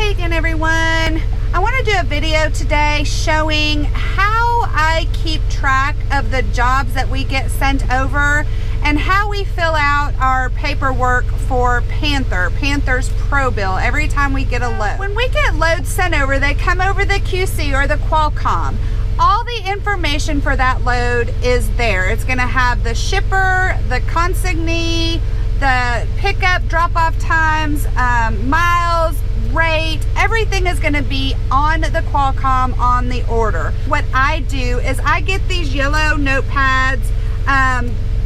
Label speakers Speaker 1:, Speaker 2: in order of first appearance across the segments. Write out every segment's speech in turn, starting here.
Speaker 1: Hey again, everyone. I want to do a video today showing how I keep track of the jobs that we get sent over and how we fill out our paperwork for Panther's ProBill every time we get a load. When we get loads sent over, they come over the QC or the Qualcomm. All the information for that load is there. It's going to have the shipper, the consignee, the pickup, drop-off times, miles, rate, everything is going to be on the Qualcomm on the order. What I do is I get these yellow notepads.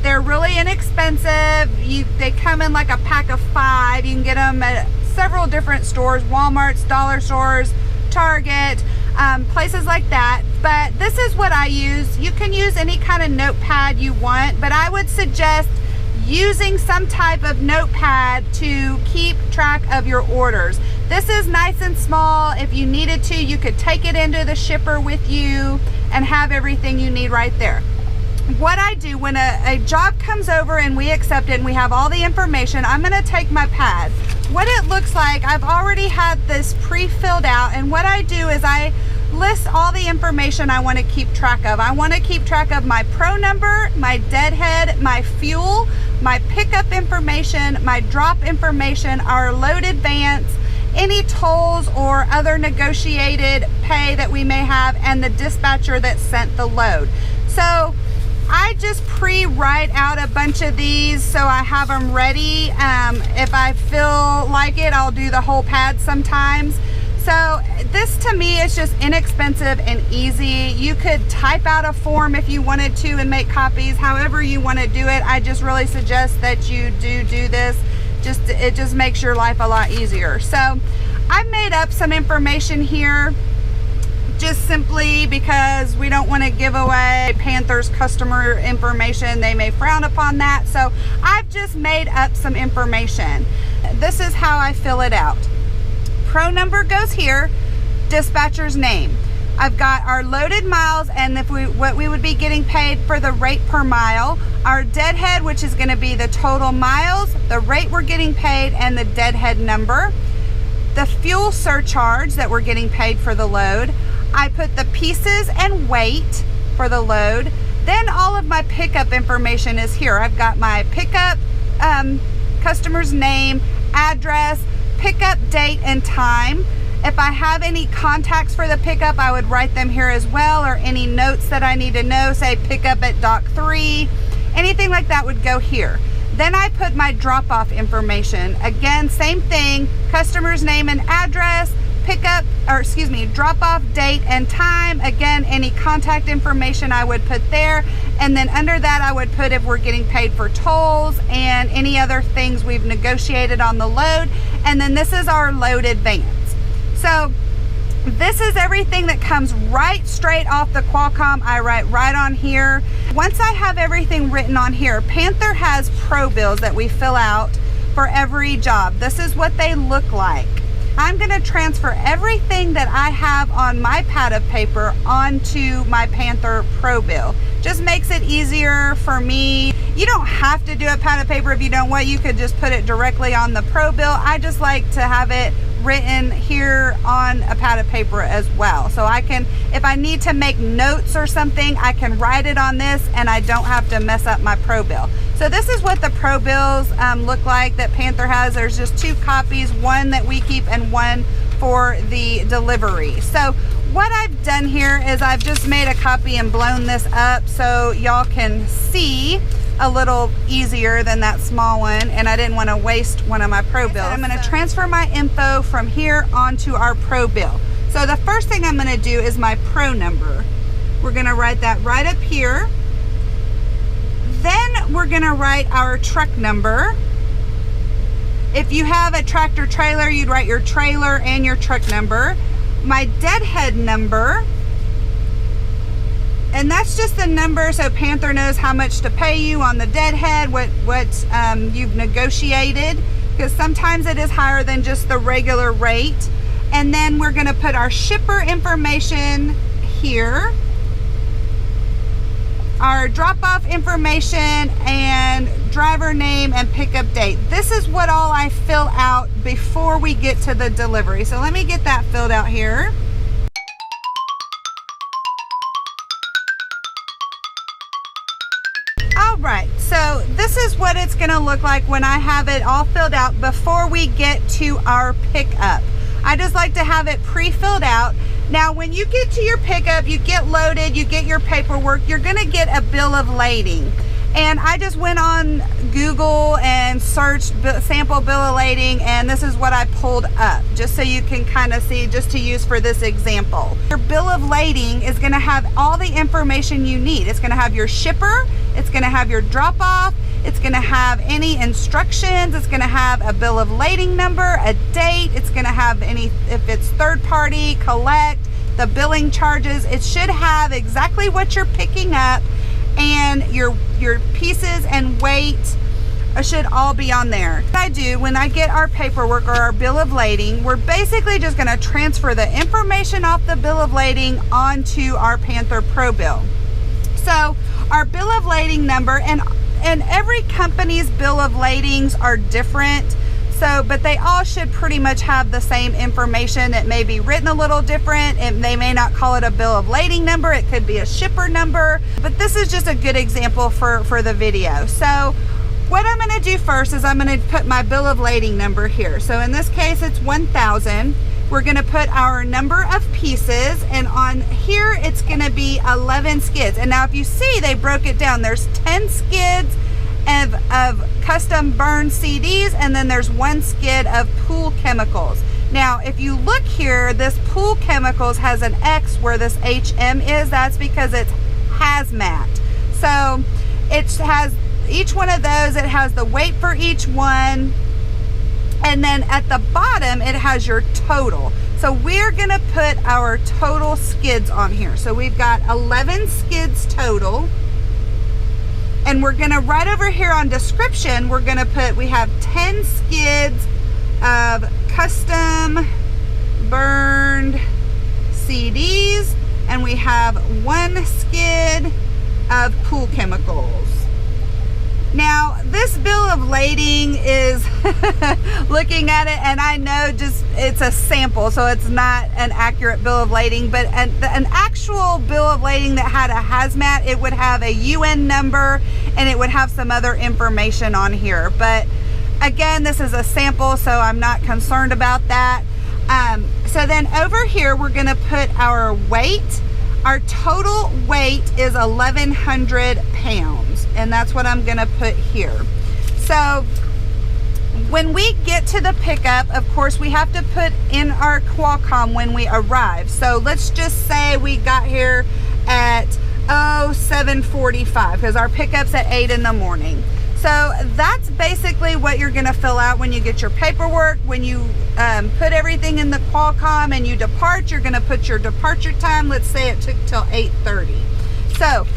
Speaker 1: They're really inexpensive. They come in like a pack of 5. You can get them at several different stores, Walmart's, dollar stores, Target, places like that. But this is what I use. You can use any kind of notepad you want, but I would suggest using some type of notepad to keep track of your orders. This is nice and small. If you needed to, you could take it into the shipper with you and have everything you need right there. What I do when a job comes over and we accept it and we have all the information, I'm going to take my pad. What it looks like, I've already had this pre-filled out, and what I do is I list all the information I want to keep track of. I want to keep track of my pro number, my deadhead, my fuel, my pickup information, my drop information, our load advance, any tolls or other negotiated pay that we may have, and the dispatcher that sent the load. So I just pre-write out a bunch of these so I have them ready. If I feel like it, I'll do the whole pad sometimes. So this to me is just inexpensive and easy. You could type out a form if you wanted to and make copies, however you want to do it. I just really suggest that you do this. It just makes your life a lot easier. So I've made up some information here just simply because we don't want to give away Panther's customer information. They may frown upon that. So I've just made up some information. This is how I fill it out. Pro number goes here, dispatcher's name. I've got our loaded miles and what we would be getting paid for the rate per mile, our deadhead, which is going to be the total miles, the rate we're getting paid, and the deadhead number, the fuel surcharge that we're getting paid for the load. I put the pieces and weight for the load. Then all of my pickup information is here. I've got my pickup customer's name, address, pickup date and time. If I have any contacts for the pickup, I would write them here as well, or any notes that I need to know, say pickup at dock 3, anything like that would go here. Then I put my drop-off information. Again, same thing, customer's name and address, drop-off date and time. Again, any contact information I would put there. And then under that, I would put if we're getting paid for tolls and any other things we've negotiated on the load. And then this is our load advance. So this is everything that comes right straight off the Qualcomm. I write right on here. Once I have everything written on here, Panther has ProBills that we fill out for every job. This is what they look like. I'm going to transfer everything that I have on my pad of paper onto my Panther ProBill. Just makes it easier for me. You don't have to do a pad of paper if you don't want. You could just put it directly on the ProBill. I just like to have it written here on a pad of paper as well. So I can, if I need to make notes or something, I can write it on this and I don't have to mess up my ProBill. So this is what the ProBills look like that Panther has. There's just 2 copies, one that we keep and one for the delivery. So what I've done here is I've just made a copy and blown this up so y'all can see a little easier than that small one, and I didn't want to waste one of my ProBills. I'm going to transfer my info from here onto our ProBill. So the first thing I'm going to do is my pro number. We're going to write that right up here. Then we're going to write our truck number. If you have a tractor trailer, you'd write your trailer and your truck number. My deadhead number, and that's just the number so Panther knows how much to pay you on the deadhead, what you've negotiated, because sometimes it is higher than just the regular rate. And then we're going to put our shipper information here, our drop-off information, and driver name and pickup date. This is what all I fill out before we get to the delivery. So let me get that filled out here. All right, so this is what it's gonna look like when I have it all filled out before we get to our pickup. I just like to have it pre-filled out. Now, when you get to your pickup, you get loaded, you get your paperwork, you're gonna get a bill of lading. And I just went on Google and searched sample bill of lading, and this is what I pulled up, just so you can kind of see, just to use for this example. Your bill of lading is gonna have all the information you need. It's gonna have your shipper, it's gonna have your drop off, it's gonna have any instructions, it's gonna have a bill of lading number, a date, it's gonna have any, if it's third party, collect, the billing charges. It should have exactly what you're picking up, and your pieces and weight should all be on there. What I do when I get our paperwork or our bill of lading, we're basically just gonna transfer the information off the bill of lading onto our Panther ProBill. So our bill of lading number, and every company's bill of ladings are different. So, but they all should pretty much have the same information. It may be written a little different, and they may not call it a bill of lading number. It could be a shipper number, but this is just a good example for the video. So what I'm gonna do first is I'm gonna put my bill of lading number here. So in this case, it's 1,000. We're gonna put our number of pieces, and on here, it's gonna be 11 skids. And now if you see, they broke it down. There's 10 skids of custom burn CDs, and then there's 1 skid of pool chemicals. Now, if you look here, this pool chemicals has an X where this HM is. That's because it's hazmat. So it has each one of those, it has the weight for each one, and then at the bottom, it has your total. So we're gonna put our total skids on here. So we've got 11 skids total. And we're gonna, right over here on description, we're gonna put, we have 10 skids of custom burned CDs, and we have 1 skid of pool chemicals. Now, this bill of lading is looking at it, and I know just it's a sample, so it's not an accurate bill of lading, but an actual bill of lading that had a hazmat, it would have a UN number, and it would have some other information on here. But again, this is a sample, so I'm not concerned about that. So then over here, we're gonna put our weight. Our total weight is 1,100 pounds, and that's what I'm gonna put here. So when we get to the pickup, of course, we have to put in our Qualcomm when we arrive. So let's just say we got here at 7:45, because our pickup's at 8 in the morning. So that's basically what you're gonna fill out when you get your paperwork. When you put everything in the Qualcomm and you depart, you're gonna put your departure time. Let's say it took till 8:30. So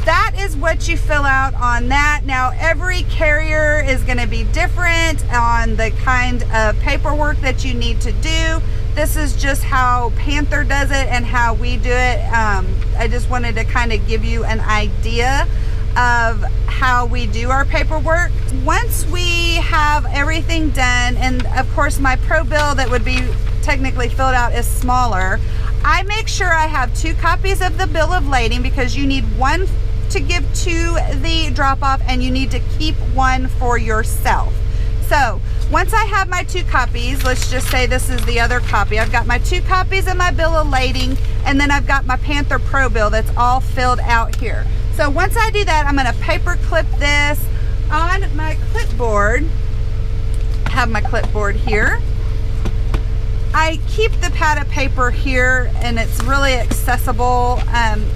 Speaker 1: that is what you fill out on that. Now, every carrier is gonna be different on the kind of paperwork that you need to do. This is just how Panther does it and how we do it. I just wanted to kind of give you an idea of how we do our paperwork. Once we have everything done, and of course my ProBill that would be technically filled out is smaller, I make sure I have 2 copies of the bill of lading, because you need 1 to give to the drop-off and you need to keep 1 for yourself. So once I have my 2 copies, let's just say this is the other copy. I've got my 2 copies of my bill of lading, and then I've got my Panther ProBill that's all filled out here. So once I do that, I'm gonna paper clip this on my clipboard. I have my clipboard here. I keep the pad of paper here, and it's really accessible.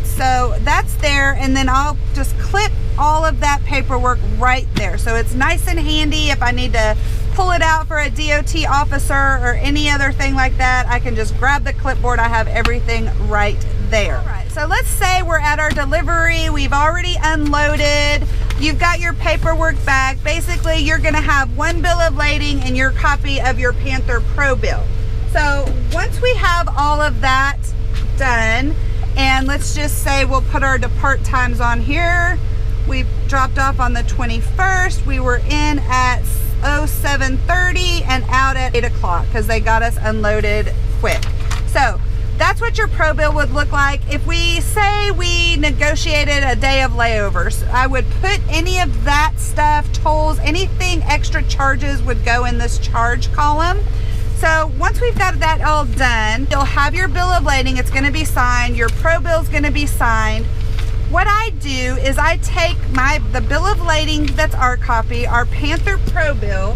Speaker 1: So that's there, and then I'll just clip all of that paperwork right there. So it's nice and handy if I need to pull it out for a DOT officer or any other thing like that. I can just grab the clipboard. I have everything right there. All right, so let's say we're at our delivery. We've already unloaded. You've got your paperwork back. Basically, you're gonna have 1 bill of lading and your copy of your Panther ProBill. So once we have all of that done, and let's just say we'll put our depart times on here. We dropped off on the 21st. We were in at 07:45. 7:30 and out at 8 o'clock because they got us unloaded quick. So that's what your pro bill would look like. If we say we negotiated a day of layovers, I would put any of that stuff, tolls, anything extra charges would go in this charge column. So once we've got that all done, you'll have your bill of lading. It's going to be signed. Your pro bill is going to be signed. What I do is I take the bill of lading, that's our copy, our Panther pro bill,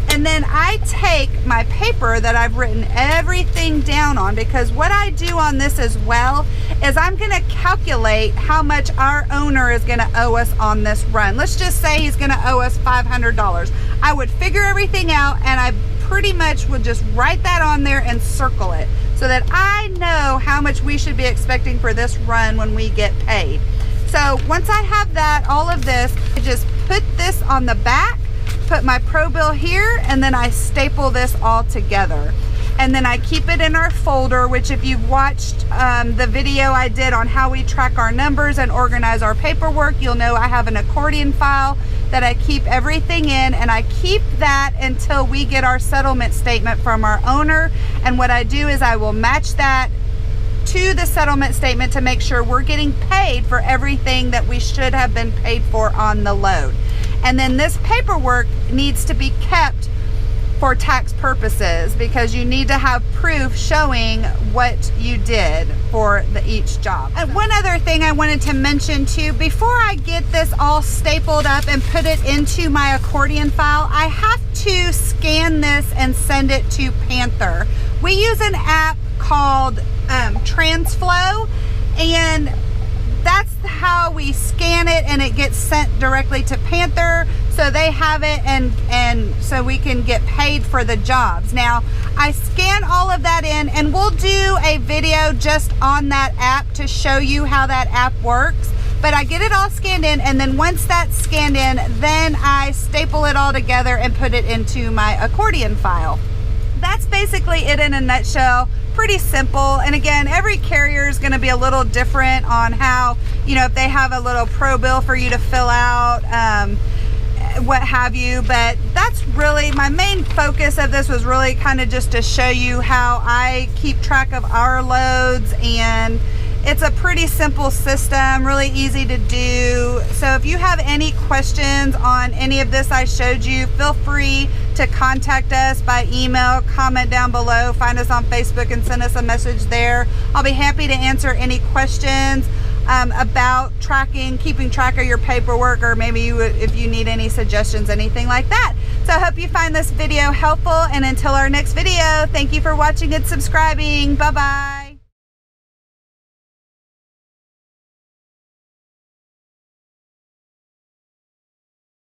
Speaker 1: and then I take my paper that I've written everything down on, because what I do on this as well is I'm going to calculate how much our owner is going to owe us on this run. Let's just say he's going to owe us $500. I would figure everything out, and I pretty much would just write that on there and circle it so that I know how much we should be expecting for this run when we get paid. So once I have that, all of this, I just put this on the back, put my pro bill here, and then I staple this all together. And then I keep it in our folder, which if you've watched the video I did on how we track our numbers and organize our paperwork, you'll know I have an accordion file that I keep everything in, and I keep that until we get our settlement statement from our owner. And what I do is I will match that to the settlement statement to make sure we're getting paid for everything that we should have been paid for on the load. And then this paperwork needs to be kept for tax purposes, because you need to have proof showing what you did for each job. And one other thing I wanted to mention too, before I get this all stapled up and put it into my accordion file, I have to scan this and send it to Panther. We use an app called Transflow, and that's how we scan it, and it gets sent directly to Panther, so they have it, and so we can get paid for the jobs. Now I scan all of that in, and we'll do a video just on that app to show you how that app works. But I get it all scanned in, and then once that's scanned in, then I staple it all together and put it into my accordion file. That's basically it in a nutshell. Pretty simple. And again, every carrier is going to be a little different on how, you know, if they have a little pro bill for you to fill out, what have you. But that's really my main focus of this, was really kind of just to show you how I keep track of our loads, and it's a pretty simple system, really easy to do. So if you have any questions on any of this I showed you, feel free to contact us by email, comment down below, find us on Facebook and send us a message there. I'll be happy to answer any questions about tracking, keeping track of your paperwork, or maybe if you need any suggestions, anything like that. So I hope you find this video helpful, and until our next video, thank you for watching and subscribing. Bye-bye.